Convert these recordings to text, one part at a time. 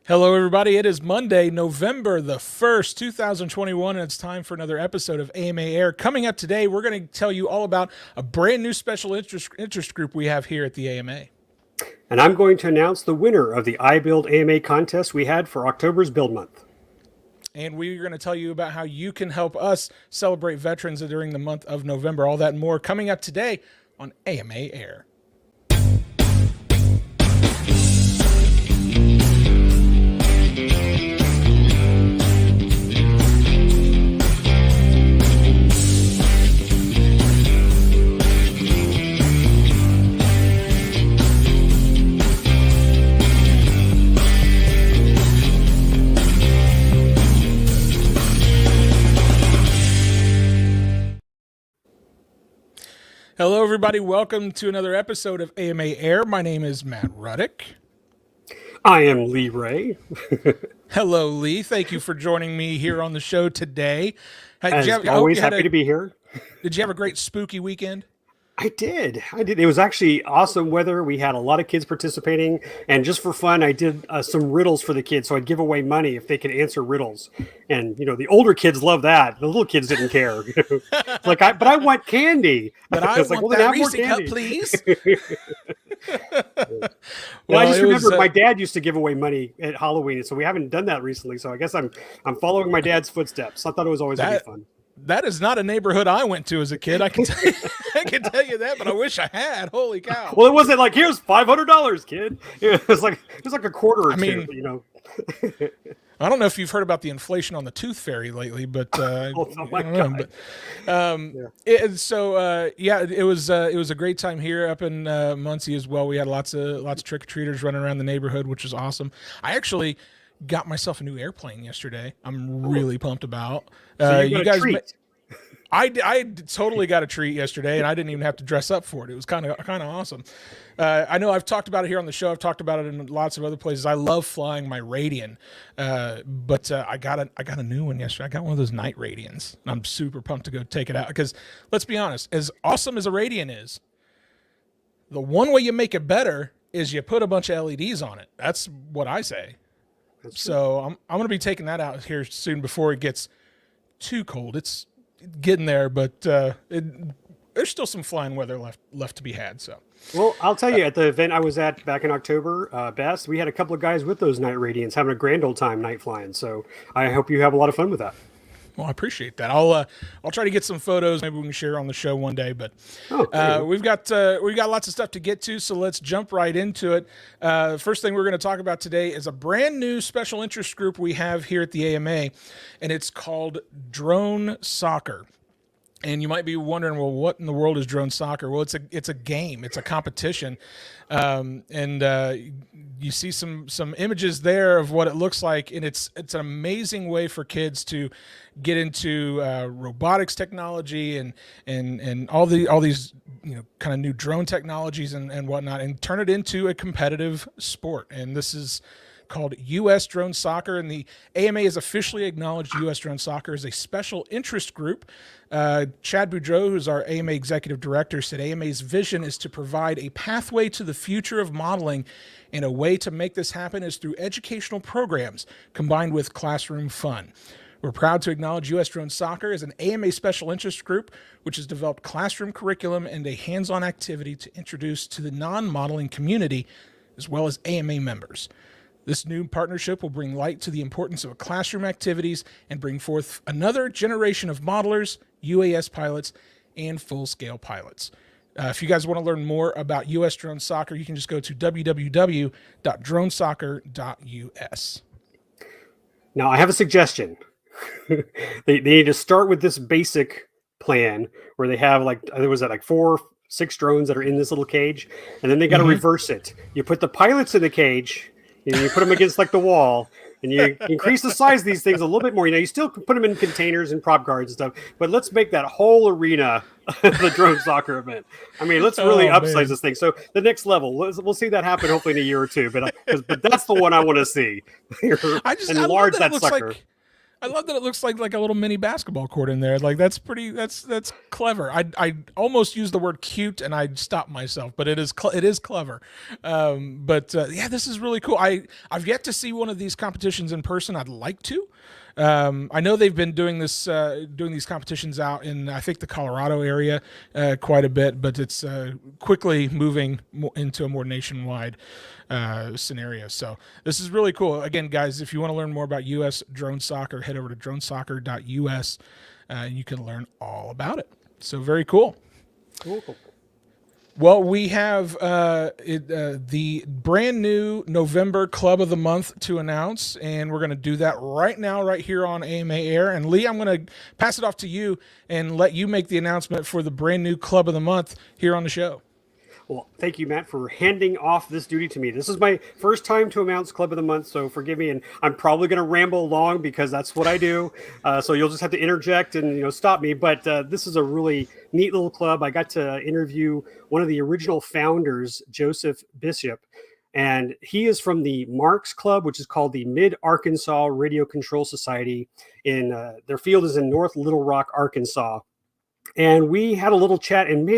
Hello, everybody. It is Monday, November the 1st, 2021, and it's time for another episode of AMA Air. Coming up today, we're going to tell you all about a brand new special interest group we have here at the AMA. And I'm going to announce the winner of the iBuildAMA contest we had for October's Build Month. And we're going to tell you about how you can help us celebrate veterans during the month of November. All that and more coming up today on AMA Air. Hello, everybody. Welcome to another episode of AMA Air. My name is Matt Ruddick. I am Lee Ray. Hello, Lee. Thank you for joining me here on the show today. Always happy to be here. Did you have a great spooky weekend? I did. It was actually awesome weather. We had a lot of kids participating, and just for fun, I did some riddles for the kids. So I'd give away money if they could answer riddles. And the older kids love that. The little kids didn't care. But I want candy. But I want that Reese cup, please. Well, I just remember my dad used to give away money at Halloween, so we haven't done that recently. So I guess I'm following my dad's footsteps. I thought it was always going to be fun. That is not a neighborhood I went to as a kid. I can tell you that, but I wish I had. Holy cow! Well, it wasn't like here's $500, kid. It was like a quarter or two. I don't know if you've heard about the inflation on the tooth fairy lately, but oh my God. It was a great time here up in Muncie as well. We had lots of trick or treaters running around the neighborhood, which was awesome. I actually got myself a new airplane yesterday. I'm really pumped about. So you guys, I totally got a treat yesterday, and I didn't even have to dress up for it. It was kind of awesome. I know I've talked about it here on the show. I've talked about it in lots of other places. I love flying my Radian, but I got a new one yesterday. I got one of those night Radians, and I'm super pumped to go take it out. Because let's be honest, as awesome as a Radian is, the one way you make it better is you put a bunch of LEDs on it. That's what I say. So I'm going to be taking that out here soon before it gets too cold. It's getting there, but there's still some flying weather left to be had. So, well, I'll tell you, at the event I was at back in October, we had a couple of guys with those night Radiants having a grand old time night flying. So I hope you have a lot of fun with that. Well, I appreciate that. I'll try to get some photos. Maybe we can share on the show one day. But we've got lots of stuff to get to, so let's jump right into it. First thing we're going to talk about today is a brand new special interest group we have here at the AMA, and it's called Drone Soccer. And you might be wondering, well, what in the world is drone soccer? Well, it's a game. It's a competition, and you see some images there of what it looks like, and it's an amazing way for kids to get into robotics technology and all these kind of new drone technologies and whatnot, and turn it into a competitive sport. And this is called U.S. Drone Soccer, and the AMA has officially acknowledged U.S. Drone Soccer as a special interest group. Chad Boudreau, who's our AMA executive director, said AMA's vision is to provide a pathway to the future of modeling, and a way to make this happen is through educational programs combined with classroom fun. We're proud to acknowledge U.S. Drone Soccer as an AMA special interest group, which has developed classroom curriculum and a hands-on activity to introduce to the non-modeling community, as well as AMA members. This new partnership will bring light to the importance of classroom activities and bring forth another generation of modelers, UAS pilots, and full-scale pilots. If you guys want to learn more about U.S. Drone Soccer, you can just go to www.dronesoccer.us. Now, I have a suggestion. They need to start with this basic plan where they have there was 4-6 drones that are in this little cage, and then they got to reverse it. You put the pilots in the cage, you put them against the wall, and you increase the size of these things a little bit more. You still put them in containers and prop guards and stuff, but let's make that whole arena the drone soccer event. I mean, let's really upsize this thing. So the next level, we'll see that happen hopefully in a year or two. But that's the one I want to see. Enlarge that sucker. I love that it looks like a little mini basketball court in there. Like that's clever. I almost used the word cute and I stopped myself, but it is clever. Yeah, this is really cool. I've yet to see one of these competitions in person. I'd like to. I know they've been doing these competitions out in, I think, the Colorado area quite a bit, but it's quickly moving into a more nationwide scenario. So this is really cool. Again, guys, if you want to learn more about U.S. drone soccer, head over to dronesoccer.us and you can learn all about it. So very cool. Cool. Well, we have the brand new November Club of the Month to announce, and we're going to do that right now, right here on AMA Air. And Lee, I'm going to pass it off to you and let you make the announcement for the brand new Club of the Month here on the show. Well, thank you, Matt, for handing off this duty to me. This is my first time to announce Club of the Month, so forgive me. And I'm probably going to ramble along because that's what I do. So you'll just have to interject and stop me. But this is a really neat little club. I got to interview one of the original founders, Joseph Bishop, and he is from the Marks Club, which is called the Mid-Arkansas Radio Control Society. Their field is in North Little Rock, Arkansas. And we had a little chat and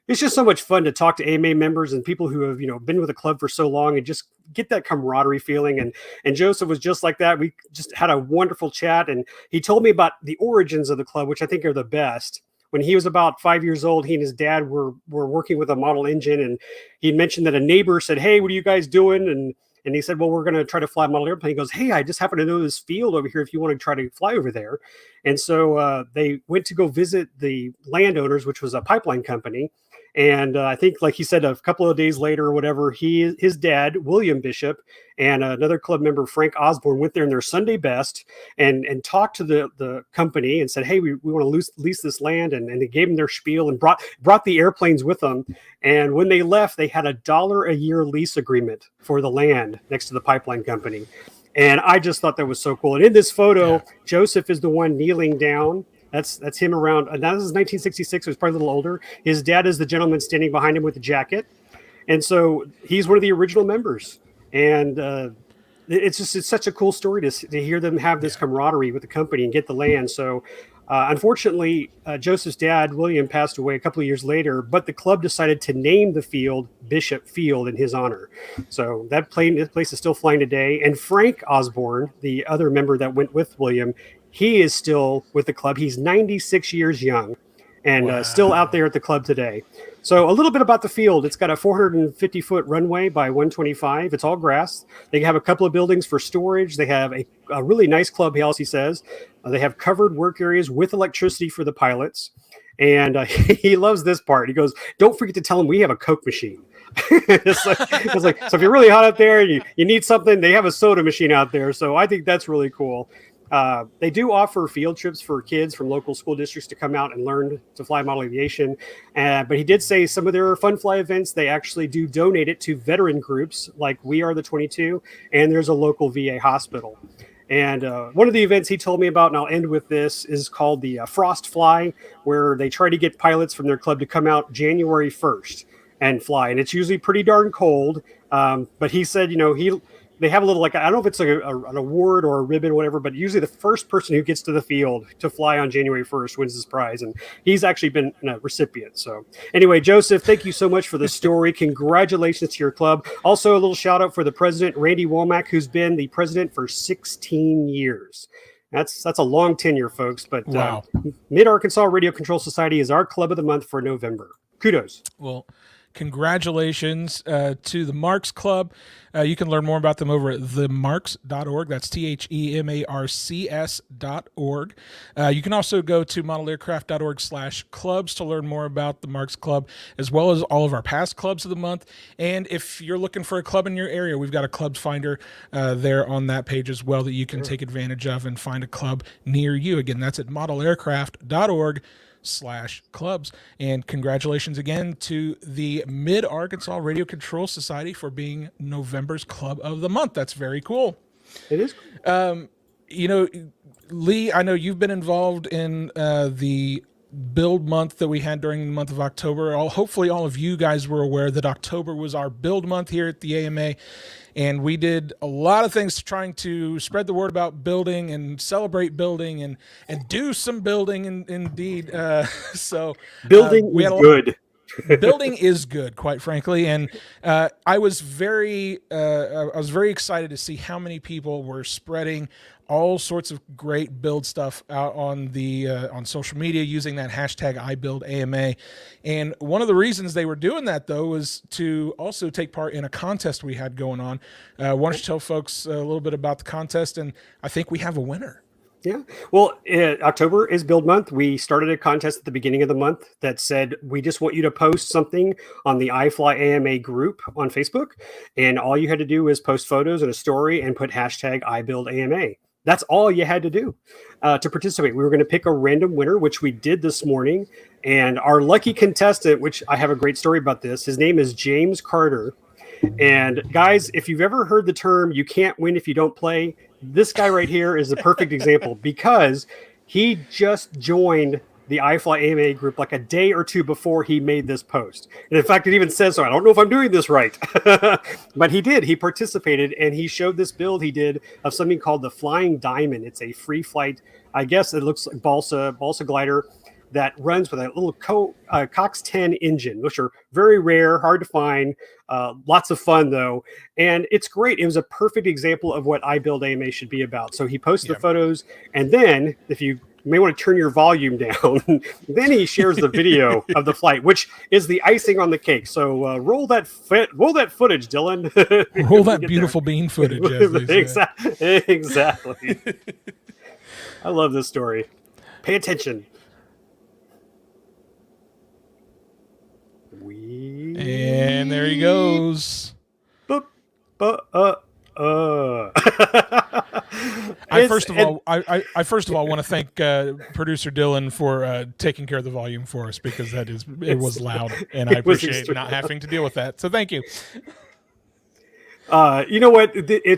it's just so much fun to talk to AMA members and people who have, been with the club for so long and just get that camaraderie feeling. And Joseph was just like that. We just had a wonderful chat. And he told me about the origins of the club, which I think are the best. When he was about 5 years old, he and his dad were working with a model engine. And he mentioned that a neighbor said, "Hey, what are you guys doing?" And he said, "Well, we're going to try to fly a model airplane." He goes, "Hey, I just happen to know this field over here if you want to try to fly over there." And so they went to go visit the landowners, which was a pipeline company. And I think, like he said, a couple of days later or whatever, his dad, William Bishop, and another club member, Frank Osborne, went there in their Sunday best and talked to the company and said, "Hey, we want to lease this land." And they gave them their spiel and brought the airplanes with them. And when they left, they had $1 a year lease agreement for the land next to the pipeline company. And I just thought that was so cool. And in this photo, Joseph is the one kneeling down. That's him around. Now this is 1966. So he's probably a little older. His dad is the gentleman standing behind him with the jacket, and so he's one of the original members. And it's such a cool story to hear them have this camaraderie with the company and get the land. So unfortunately, Joseph's dad, William, passed away a couple of years later, but the club decided to name the field Bishop Field in his honor. So this place is still flying today. And Frank Osborne, the other member that went with William, he is still with the club. He's 96 years young and still out there at the club today. So a little bit about the field. It's got a 450-foot runway by 125. It's all grass. They have a couple of buildings for storage. They have a really nice clubhouse, he says. They have covered work areas with electricity for the pilots. And he loves this part. He goes, "Don't forget to tell them we have a Coke machine." it's like, so if you're really hot out there and you need something, they have a soda machine out there. So I think that's really cool. They do offer field trips for kids from local school districts to come out and learn to fly model aviation. But he did say some of their fun fly events, they actually do donate it to veteran groups like We Are the 22, and there's a local VA hospital. And one of the events he told me about, and I'll end with this, is called the Frost Fly, where they try to get pilots from their club to come out January 1st and fly. And it's usually pretty darn cold. But he said, they have a little, I don't know if it's like an award or a ribbon or whatever, but usually the first person who gets to the field to fly on January 1st wins this prize. And he's actually been a recipient. So anyway, Joseph, thank you so much for the story. Congratulations to your club. Also, a little shout out for the president, Randy Womack, who's been the president for 16 years. That's a long tenure, folks. But wow. Mid-Arkansas Radio Control Society is our club of the month for November. Kudos. Well, congratulations to the Marks Club. You can learn more about them over at themarks.org. That's THEMARCS.org. You can also go to modelaircraft.org/clubs to learn more about the Marks Club, as well as all of our past clubs of the month. And if you're looking for a club in your area, we've got a clubs finder there on that page as well that you can take advantage of and find a club near you. Again, that's at modelaircraft.org/clubs. And congratulations again to the Mid-Arkansas Radio Control Society for being November's Club of the Month. That's very cool. It is cool. Lee, I know you've been involved in the build month that we had during the month of October. Hopefully all of you guys were aware that October was our build month here at the AMA, and we did a lot of things trying to spread the word about building and celebrate building and do some building indeed. Building is good. Building is good, quite frankly, and I was very excited to see how many people were spreading all sorts of great build stuff out on the on social media using that hashtag iBuildAMA. And one of the reasons they were doing that, though, was to also take part in a contest we had going on. Why don't you tell folks a little bit about the contest? And I think we have a winner. Yeah. Well, October is build month. We started a contest at the beginning of the month that said, we just want you to post something on the iFlyAMA group on Facebook. And all you had to do was post photos and a story and put hashtag iBuildAMA. That's all you had to do to participate. We were going to pick a random winner, which we did this morning. And our lucky contestant, which I have a great story about this, his name is James Carter. And guys, if you've ever heard the term, you can't win if you don't play, this guy right here is a perfect example, because he just joined the iFlyAMA group like a day or two before he made this post. And in fact, it even says so. I don't know if I'm doing this right, but he did. He participated, and he showed this build he did of something called the Flying Diamond. It's a free flight, I guess it looks like balsa glider that runs with a little Cox 10 engine, which are very rare, hard to find, lots of fun though. And it's great. It was a perfect example of what iBuildAMA should be about. So he posted the photos, and then if you may want to turn your volume down, then he shares the video of the flight, which is the icing on the cake. So roll that footage, Dylan. Roll that beautiful bean footage, as they say. Exactly. I love this story. Pay attention. And there he goes. I first of all want to thank producer Dylan for taking care of the volume for us, because it was loud, and I appreciate not having to deal with that. So thank you. You know what?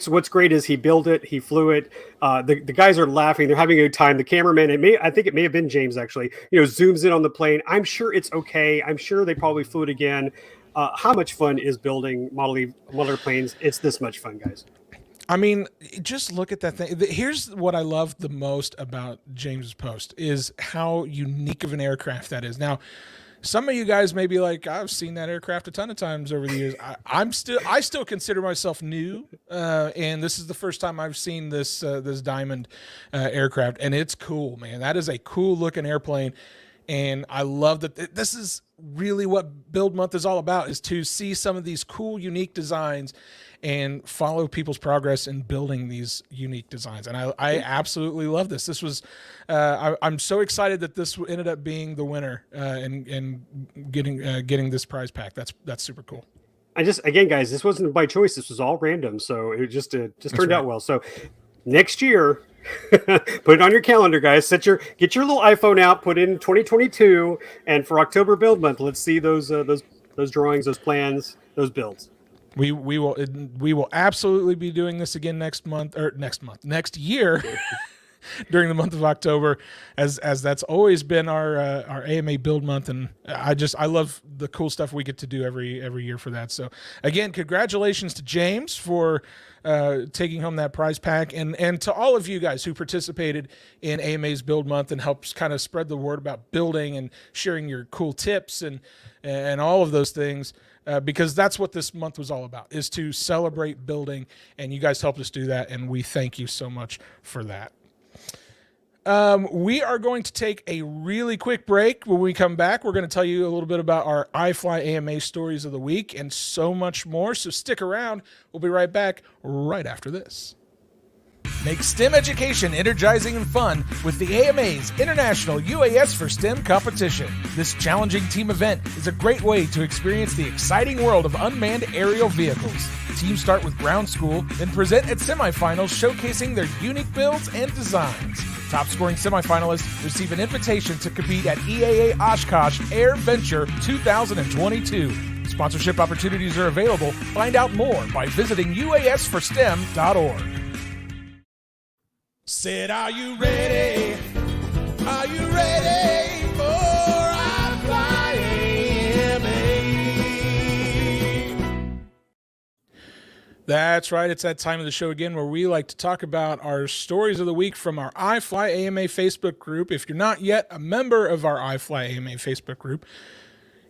What's great is he built it, he flew it. The guys are laughing, they're having a good time. The cameraman, I think it may have been James actually, zooms in on the plane. I'm sure it's okay. I'm sure they probably flew it again. How much fun is building model planes? It's this much fun, guys. I mean, just look at that thing. Here's what I love the most about James's post is how unique of an aircraft that is. Now, some of you guys may be like, I've seen that aircraft a ton of times over the years. I still consider myself new, and this is the first time I've seen this Diamond aircraft, and it's cool, man. That is a cool looking airplane, and I love that. This is really what Build Month is all about: is to see some of these cool, unique designs and follow people's progress in building these unique designs. And I absolutely love this. This was, I'm so excited that this ended up being the winner and getting this prize pack. That's super cool. Again, guys, this wasn't by choice. This was all random. So it just turned out well. So next year, put it on your calendar, guys. Get your little iPhone out, put in 2022. And for October Build Month, let's see those drawings, those plans, those builds. We will absolutely be doing this again next year during the month of October, as that's always been our AMA Build Month, and I love the cool stuff we get to do every year for that. So again, congratulations to James for taking home that prize pack, and to all of you guys who participated in AMA's Build Month and helped kind of spread the word about building and sharing your cool tips and all of those things. Because that's what this month was all about, is to celebrate building, and you guys helped us do that, and we thank you so much for that. We are going to take a really quick break. When we come back, we're going to tell you a little bit about our iFlyAMA stories of the week and so much more, so stick around. We'll be right back right after this. Make STEM education energizing and fun with the AMA's International UAS for STEM competition. This challenging team event is a great way to experience the exciting world of unmanned aerial vehicles. Teams start with ground school, then present at semifinals showcasing their unique builds and designs. Top scoring semifinalists receive an invitation to compete at EAA Oshkosh Air Venture 2022. Sponsorship opportunities are available. Find out more by visiting uasforstem.org. Said, are you ready? Are you ready for That's right. It's that time of the show again where we like to talk about our stories of the week from our iFlyAMA Facebook group. If you're not yet a member of our iFlyAMA Facebook group,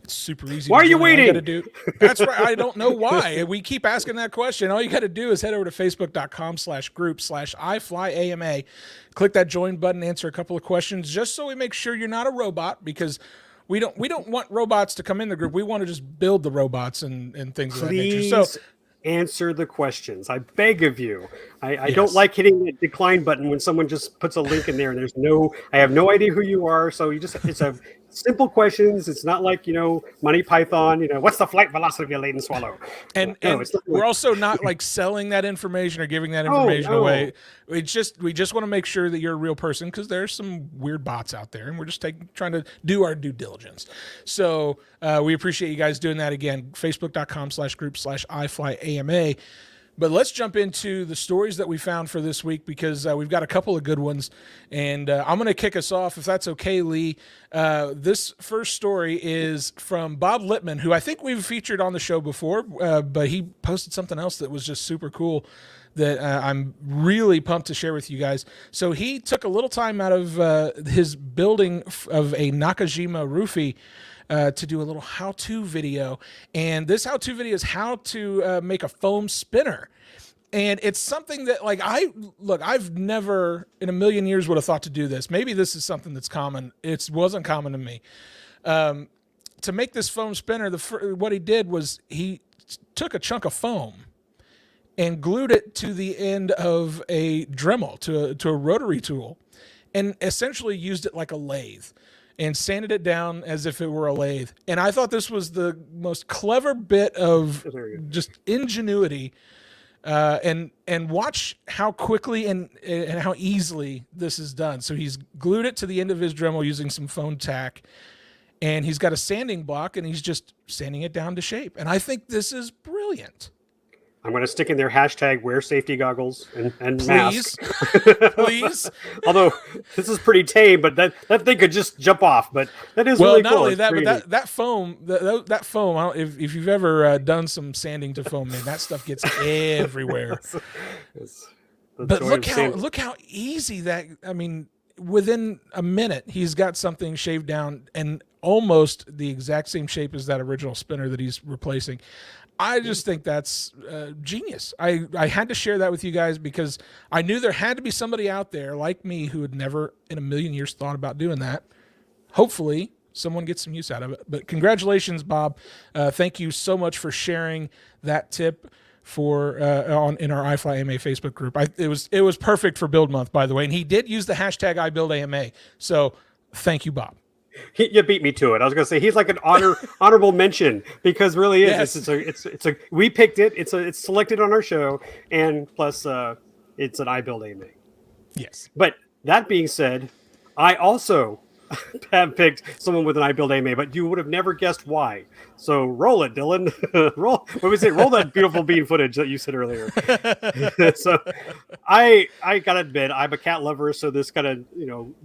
it's super easy. Why are you waiting? All you got to do. That's right. I don't know why. We keep asking that question. All you got to do is head over to facebook.com/group/iFlyAMA. Click that join button, answer a couple of questions, just so we make sure you're not a robot, because we don't want robots to come in the group. We want to just build the robots and things of that nature. So answer the questions. I beg of you. I don't like hitting the decline button when someone just puts a link in there and I have no idea who you are. So it's a simple questions. It's not like, Monty Python, what's the flight velocity of your laden swallow? And we're also not like selling that information or giving that information away. We just want to make sure that you're a real person, because there's some weird bots out there, and we're just trying to do our due diligence. So we appreciate you guys doing that. Again, facebook.com/group/iFlyAMA. But let's jump into the stories that we found for this week, because we've got a couple of good ones. And I'm going to kick us off, if that's okay, Lee. This first story is from Bob Littman, who I think we've featured on the show before, but he posted something else that was just super cool that I'm really pumped to share with you guys. So he took a little time out of his building of a Nakajima roofie to do a little how-to video. And this how-to video is how to make a foam spinner. And it's something that, like, I've never in a million years would have thought to do this. Maybe this is something that's common. It wasn't common to me. To make this foam spinner, what he did was he took a chunk of foam and glued it to the end of a Dremel, to a rotary tool, and essentially used it like a lathe, and sanded it down as if it were a lathe. And I thought this was the most clever bit of just ingenuity, and watch how quickly and how easily this is done. So he's glued it to the end of his Dremel using some foam tack, and he's got a sanding block, and he's just sanding it down to shape. And I think this is brilliant. I'm going to stick in their hashtag wear safety goggles and Please. mask. Please. Although this is pretty tame, but that thing could just jump off. But that is really cool. Not only that, but that foam, that foam, if you've ever done some sanding to foam, man, that stuff gets everywhere. But look how easy that, I mean, within a minute, he's got something shaved down and almost the exact same shape as that original spinner that he's replacing. I just think that's genius. I had to share that with you guys, because I knew there had to be somebody out there like me who had never in a million years thought about doing that. Hopefully someone gets some use out of it. But congratulations, Bob. Thank you so much for sharing that tip in our iFlyAMA Facebook group. It was perfect for Build Month, by the way, and he did use the hashtag iBuildAMA. So thank you, Bob. You beat me to it. I was going to say he's like an honorable mention, because really is. Yes. It's we picked it. It's selected on our show, and plus it's an iBuildAMA. Yes. But that being said, I also have picked someone with an iBuildAMA, but you would have never guessed why. So roll it, Dylan. Roll that beautiful bean footage that you said earlier. So I gotta admit, I'm a cat lover, so this kind of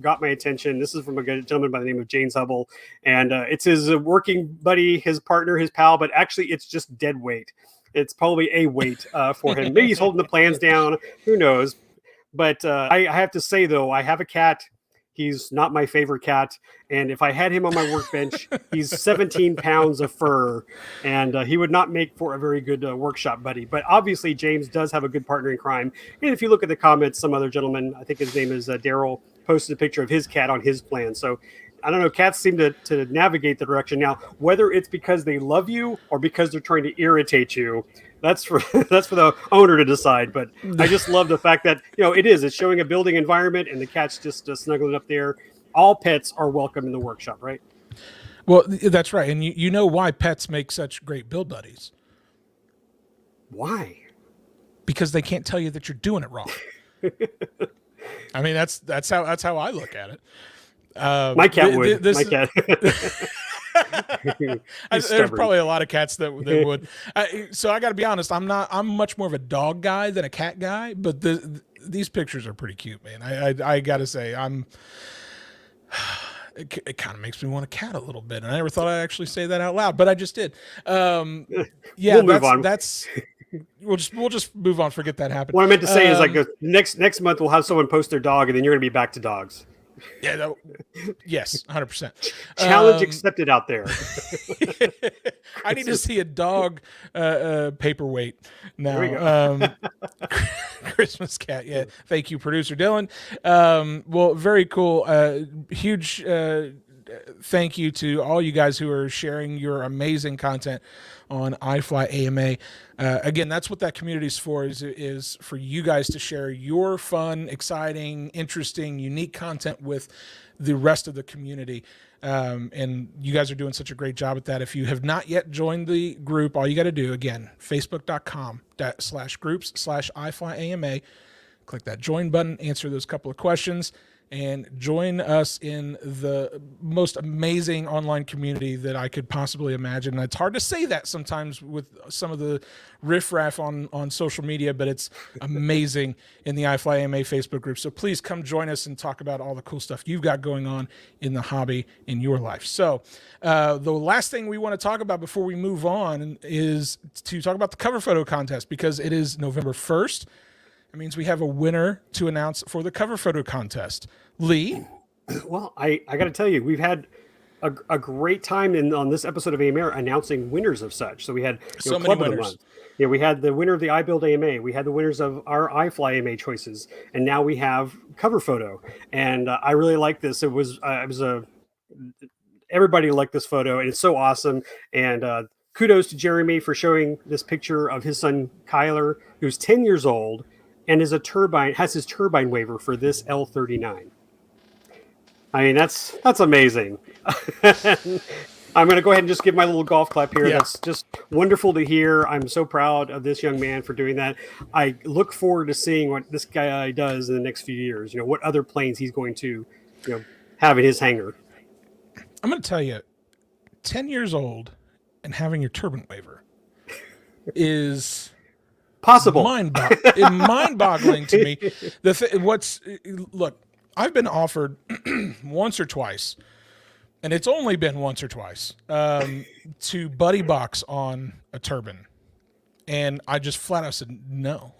got my attention. This is from a gentleman by the name of James Hubble, and it's his working buddy, his partner, his pal, but actually it's just dead weight. It's probably a weight for him. Maybe he's holding the plans down. Who knows? But I have to say, though, I have a cat. He's not my favorite cat. And if I had him on my workbench, he's 17 pounds of fur, and he would not make for a very good workshop buddy. But obviously, James does have a good partner in crime. And if you look at the comments, some other gentleman, I think his name is Daryl, posted a picture of his cat on his plan. So I don't know, cats seem to navigate the direction. Now, whether it's because they love you or because they're trying to irritate you, that's for the owner to decide. But I just love the fact that it's showing a building environment, and the cat's just snuggling up there. All pets are welcome in the workshop, right? Well, that's right, and you know why pets make such great build buddies? Why? Because they can't tell you that you're doing it wrong. I mean, that's how I look at it. My cat would. My cat. There's probably a lot of cats that would. So I got to be honest. I'm much more of a dog guy than a cat guy. But these pictures are pretty cute, man. I got to say, it kind of makes me want a cat a little bit. And I never thought I'd actually say that out loud, but I just did. Yeah, we'll move on. we'll just move on. Forget that happened. What I meant to say is like next month we'll have someone post their dog, and then you're going to be back to dogs. Yeah. Yes, 100%. Challenge accepted out there. I need to see a dog paperweight now. Christmas cat. Yeah. Thank you, producer Dylan. Well, very cool. Huge thank you to all you guys who are sharing your amazing content on iFlyAMA. Again, that's what that community is for, is for you guys to share your fun, exciting, interesting, unique content with the rest of the community. And you guys are doing such a great job at that. If you have not yet joined the group, all you got to do, again, facebook.com/groups/iFlyAMA, click that join button, answer those couple of questions, and join us in the most amazing online community that I could possibly imagine. And it's hard to say that sometimes with some of the riffraff on social media, but it's amazing in the iFlyAMA Facebook group. So please come join us and talk about all the cool stuff you've got going on in the hobby in your life. So the last thing we want to talk about before we move on is to talk about the cover photo contest, because it is November 1st. It means we have a winner to announce for the cover photo contest. Lee? Well, I got to tell you, we've had a great time on this episode of AMA announcing winners of such. So we had so many winners. Of the month. Yeah, we had the winner of the iBuildAMA. We had the winners of our iFlyAMA choices, and now we have cover photo. And I really like this. It was everybody liked this photo, and it's so awesome. And kudos to Jeremy for showing this picture of his son Kyler, who's 10 years old. And has his turbine waiver for this L39. I mean, that's amazing. I'm going to go ahead and just give my little golf clap here. Yeah. That's just wonderful to hear. I'm so proud of this young man for doing that. I look forward to seeing what this guy does in the next few years. You know, what other planes he's going to, have in his hangar. I'm going to tell you, 10 years old and having your turbine waiver is possible. Mind-boggling to me. Look, I've been offered once or twice, and it's only been once or twice, to buddy box on a turbine, and I just flat out said no.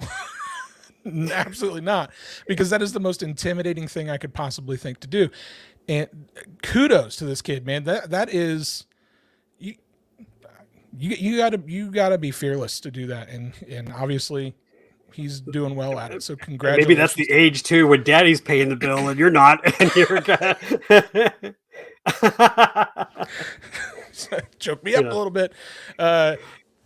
Absolutely not, because that is the most intimidating thing I could possibly think to do. And kudos to this kid, man. That is. You gotta be fearless to do that, and obviously he's doing well at it. So congratulations. Maybe that's the age too, when Daddy's paying the bill and you're not, and you're choke me up a little bit.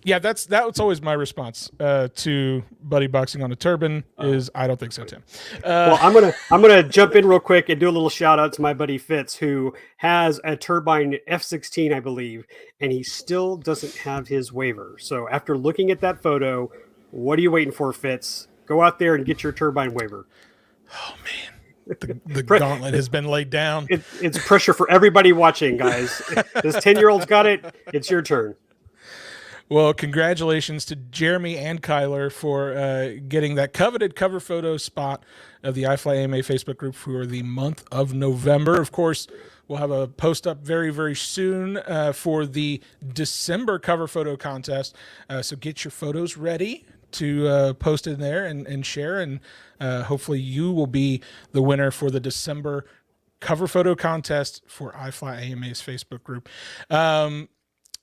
Yeah, that's always my response to buddy boxing on a turbine is I don't think so, Tim. Well, I'm gonna jump in real quick and do a little shout out to my buddy Fitz, who has a turbine F-16, I believe, and he still doesn't have his waiver. So after looking at that photo, what are you waiting for, Fitz? Go out there and get your turbine waiver. Oh man. The gauntlet has been laid down. It's pressure for everybody watching, guys. This 10-year-old's got it. It's your turn. Well, congratulations to Jeremy and Kyler for getting that coveted cover photo spot of the iFlyAMA Facebook group for the month of November. Of course, we'll have a post up very, very soon for the December cover photo contest. So get your photos ready to post in there and share, and hopefully you will be the winner for the December cover photo contest for iFlyAMA's Facebook group.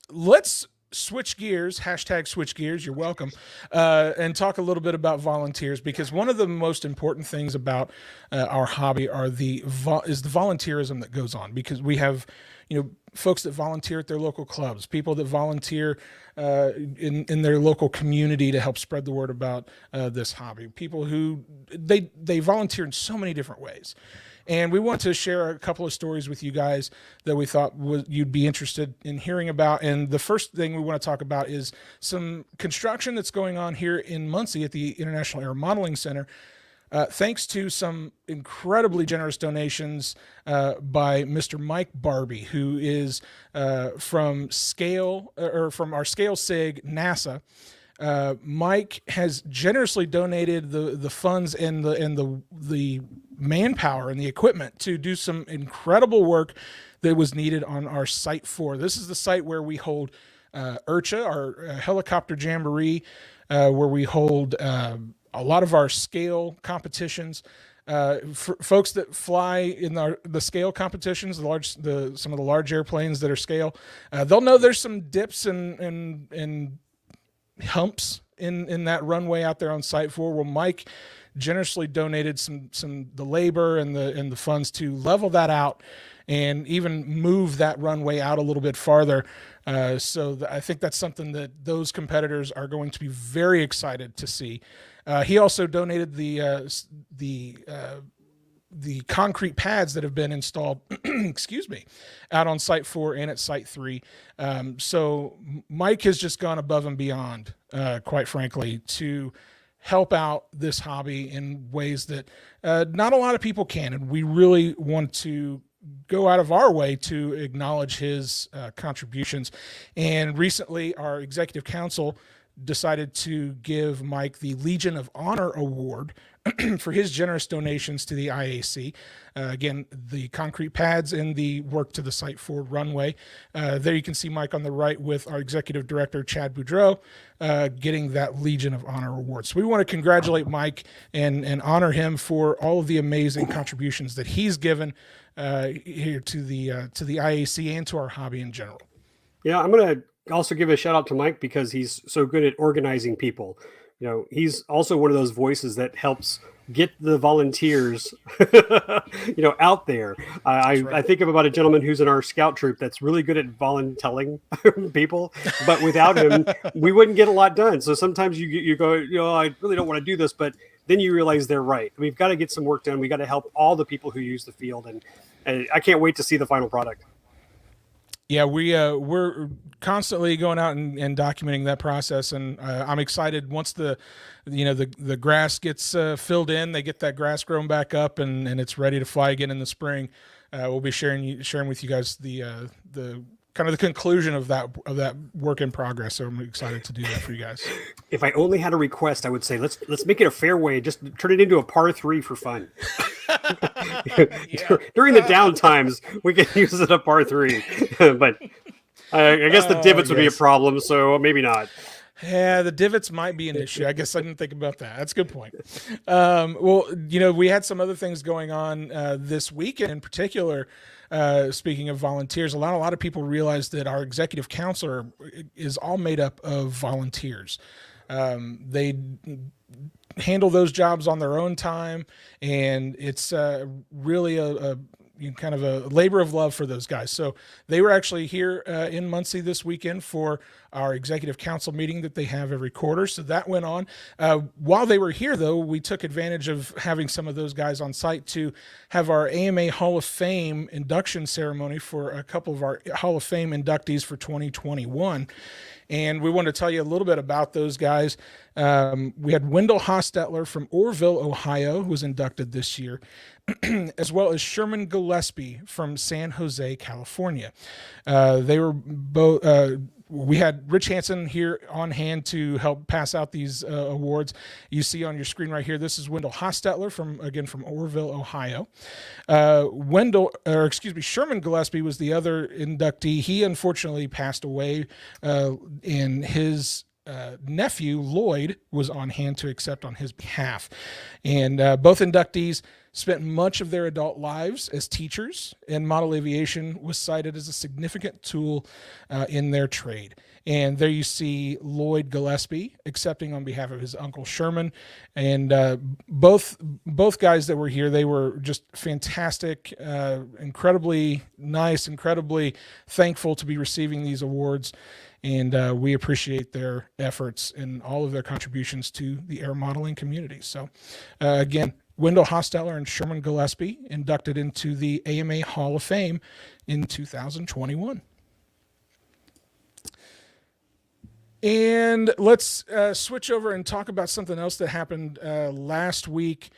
Let's switch gears, #switch gears, you're welcome, and talk a little bit about volunteers, because one of the most important things about our hobby is the volunteerism that goes on, because we have folks that volunteer at their local clubs, people that volunteer in their local community to help spread the word about this hobby, people who they volunteer in so many different ways. And we want to share a couple of stories with you guys that we thought you'd be interested in hearing about. And the first thing we want to talk about is some construction that's going on here in Muncie at the International Air Modeling Center. Thanks to some incredibly generous donations by Mr. Mike Barbie, who is from our Scale SIG NASA. Mike has generously donated the funds and the manpower and the equipment to do some incredible work that was needed on our Site 4. This is the site where we hold IRCHA, our helicopter jamboree, where we hold a lot of our scale competitions. For folks that fly in the scale competitions, some of the large airplanes that are scale, they'll know there's some dips and humps in that runway out there on Site 4. Well, Mike generously donated the labor and the funds to level that out and even move that runway out a little bit farther. So I think that's something that those competitors are going to be very excited to see. He also donated the concrete pads that have been installed, excuse me, out on Site 4 and at Site 3. So Mike has just gone above and beyond, quite frankly, to help out this hobby in ways that not a lot of people can. And we really want to go out of our way to acknowledge his contributions. And recently, our executive council decided to give Mike the Legion of Honor Award for his generous donations to the IAC. Again, the concrete pads and the work to the Site 4 runway. There you can see Mike on the right with our executive director, Chad Boudreau, getting that Legion of Honor Award. So we want to congratulate Mike and honor him for all of the amazing contributions that he's given here to the IAC and to our hobby in general. Yeah, I'm going to also give a shout out to Mike because he's so good at organizing people. You know, he's also one of those voices that helps get the volunteers, out there. I think of about a gentleman who's in our scout troop that's really good at voluntelling people, but without him, we wouldn't get a lot done. So sometimes you go, I really don't want to do this, but then you realize they're right. We've got to get some work done. We got to help all the people who use the field, and I can't wait to see the final product. Yeah, we're constantly going out and documenting that process, and I'm excited once the grass gets filled in, they get that grass grown back up, and it's ready to fly again in the spring. We'll be sharing with you guys the kind of the conclusion of that work in progress. So I'm excited to do that for you guys. If I only had a request, I would say let's make it a fairway. Just turn it into a par 3 for fun. During the down times, we can use it a par 3, but I guess the divots would be a problem, so maybe not. Yeah, the divots might be an issue. I guess I didn't think about that. That's a good point. Well, we had some other things going on this weekend in particular. Speaking of volunteers, a lot of people realize that our executive council is all made up of volunteers. They handle those jobs on their own time, and it's really a kind of a labor of love for those guys. So they were actually here in Muncie this weekend for our executive council meeting that they have every quarter. So that went on. While they were here, though, we took advantage of having some of those guys on site to have our AMA Hall of Fame induction ceremony for a couple of our Hall of Fame inductees for 2021. And we want to tell you a little bit about those guys. We had Wendell Hostetler from Orrville, Ohio, who was inducted this year, as well as Sherman Gillespie from San Jose, California. They were both. We had Rich Hansen here on hand to help pass out these awards. You see on your screen right here, this is Wendell Hostetler from Orrville, Ohio. Sherman Gillespie was the other inductee. He unfortunately passed away, and his nephew, Lloyd, was on hand to accept on his behalf. And both inductees spent much of their adult lives as teachers, and model aviation was cited as a significant tool in their trade. And there you see Lloyd Gillespie accepting on behalf of his uncle Sherman. And both guys that were here, they were just fantastic, incredibly nice, incredibly thankful to be receiving these awards. And we appreciate their efforts and all of their contributions to the air modeling community. So again, Wendell Hostetler and Sherman Gillespie inducted into the AMA Hall of Fame in 2021. And let's switch over and talk about something else that happened last week,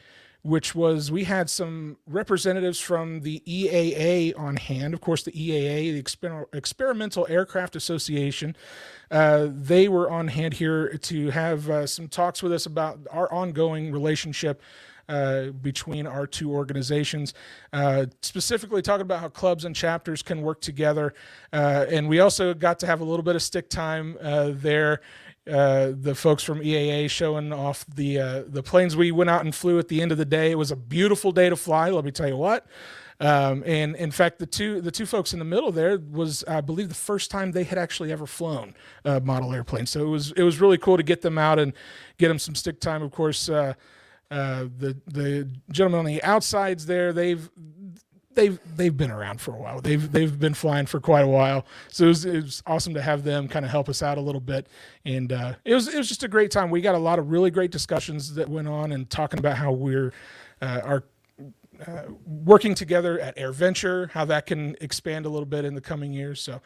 which was we had some representatives from the EAA on hand. Of course, the EAA, the Experimental Aircraft Association, they were on hand here to have some talks with us about our ongoing relationship between our two organizations, specifically talking about how clubs and chapters can work together. And we also got to have a little bit of stick time there. the folks from EAA showing off the planes we went out and flew at the end of the day. It was a beautiful day to fly, let me tell you what. And in fact, the two folks in the middle there was, I believe, the first time they had actually ever flown a model airplane. So it was really cool to get them out and get them some stick time. Of course, the gentlemen on the outsides there, they've been around for a while. They've been flying for quite a while. So it was awesome to have them kind of help us out a little bit. And it was just a great time. We got a lot of really great discussions that went on and talking about how we're working together at AirVenture, how that can expand a little bit in the coming years. So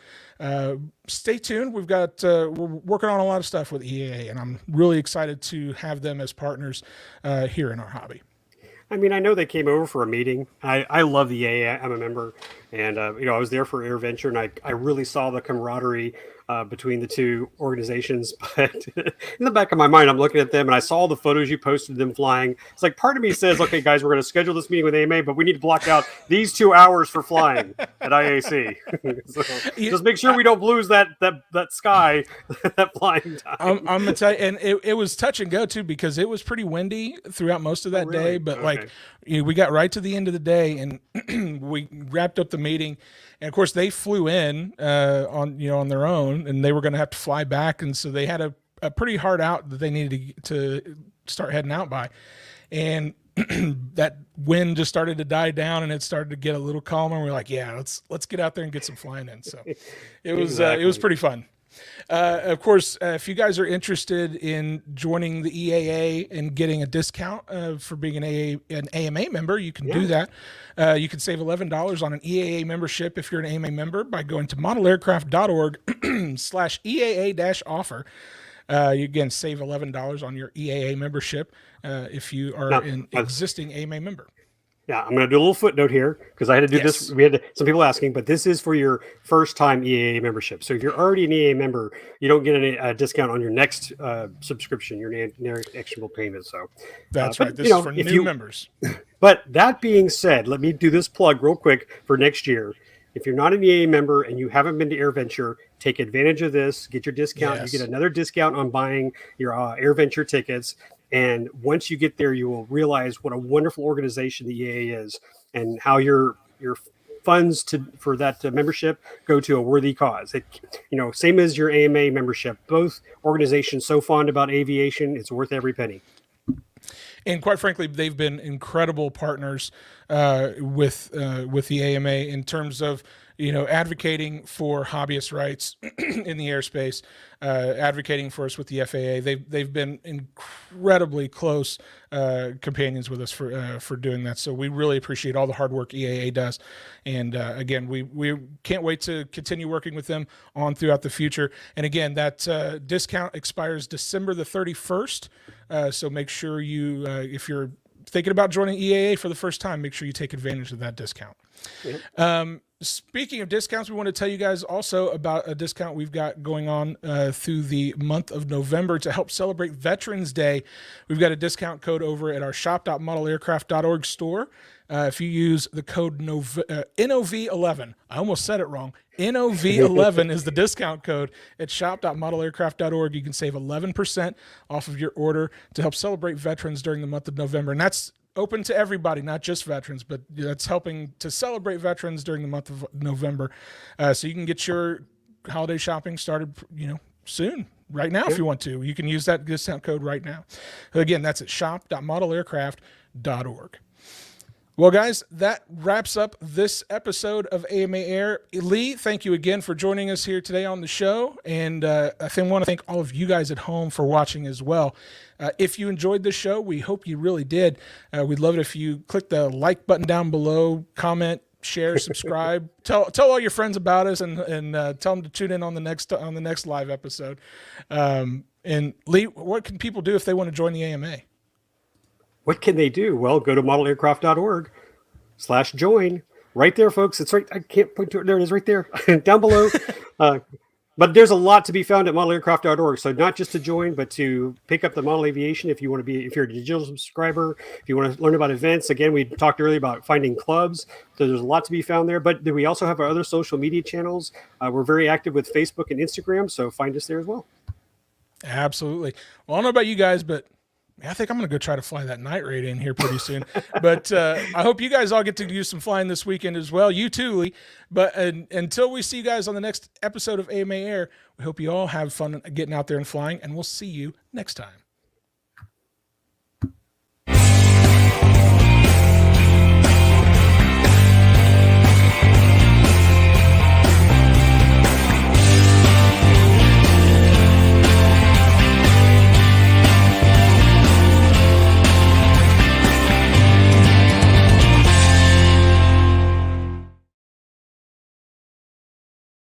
stay tuned. We're working on a lot of stuff with EAA, and I'm really excited to have them as partners here in our hobby. I mean, I know they came over for a meeting. I love the EAA. I'm a member, and I was there for AirVenture, and I really saw the camaraderie between the two organizations. But in the back of my mind, I'm looking at them, and I saw the photos you posted of them flying. It's like part of me says, "Okay, guys, we're going to schedule this meeting with AMA, but we need to block out these 2 hours for flying at IAC. So just make sure we don't lose that sky, that flying time." I'm gonna tell you, and it was touch and go too, because it was pretty windy throughout most of that day. But we got right to the end of the day, and we wrapped up the meeting. And of course, they flew in on their own, and they were going to have to fly back, and so they had a pretty hard out that they needed to start heading out by, and that wind just started to die down, and it started to get a little calmer. And we're like, yeah, let's get out there and get some flying in. So it was pretty fun. Of course, if you guys are interested in joining the EAA and getting a discount for being an AMA member, you can do that. You can save $11 on an EAA membership if you're an AMA member by going to modelaircraft.org/EAA-offer. You again save $11 on your EAA membership if you are an existing AMA member. Yeah, I'm going to do a little footnote here because I had to do this. We had some people asking, but this is for your first time EAA membership. So if you're already an EAA member, you don't get any discount on your next subscription, your next actionable payment. So that's right. This is for new members. But that being said, let me do this plug real quick for next year. If you're not an EAA member and you haven't been to AirVenture, take advantage of this. Get your discount. Yes. You get another discount on buying your AirVenture tickets. And once you get there, you will realize what a wonderful organization the EAA is, and how your funds for that membership go to a worthy cause. Same as your AMA membership. Both organizations so fond about aviation, it's worth every penny. And quite frankly, they've been incredible partners with the AMA in terms of advocating for hobbyist rights in the airspace, advocating for us with the FAA. They've been incredibly close companions with us for doing that. So we really appreciate all the hard work EAA does. And again, we can't wait to continue working with them on throughout the future. And again, that discount expires December the 31st. So make sure you, if you're thinking about joining EAA for the first time, make sure you take advantage of that discount. Yep. Speaking of discounts, we want to tell you guys also about a discount we've got going on through the month of November to help celebrate Veterans Day. We've got a discount code over at our shop.modelaircraft.org store. If you use the code NOV11, I almost said it wrong. NOV11 is the discount code at shop.modelaircraft.org. You can save 11% off of your order to help celebrate veterans during the month of November. And that's open to everybody, not just veterans, but that's helping to celebrate veterans during the month of November. So you can get your holiday shopping started, soon, right now, if you want to. You can use that discount code right now. Again, that's at shop.modelaircraft.org. Well, guys, that wraps up this episode of AMA Air. Lee, thank you again for joining us here today on the show. And I want to thank all of you guys at home for watching as well. If you enjoyed this show, we hope you really did. We'd love it if you click the like button down below, comment, share, subscribe, tell all your friends about us, and tell them to tune in on the next live episode. And Lee, what can people do if they want to join the AMA? What can they do? Well, go to modelaircraft.org/join. Right there, folks. It's right. I can't point to it. There it is right there down below. But there's a lot to be found at modelaircraft.org. So not just to join, but to pick up the Model Aviation if you're a digital subscriber, if you want to learn about events. Again, we talked earlier about finding clubs. So there's a lot to be found there. But we also have our other social media channels. We're very active with Facebook and Instagram. So find us there as well. Absolutely. Well, I don't know about you guys, but I think I'm going to go try to fly that night raid in here pretty soon. But I hope you guys all get to do some flying this weekend as well. You too, Lee. But until we see you guys on the next episode of AMA Air, we hope you all have fun getting out there and flying, and we'll see you next time.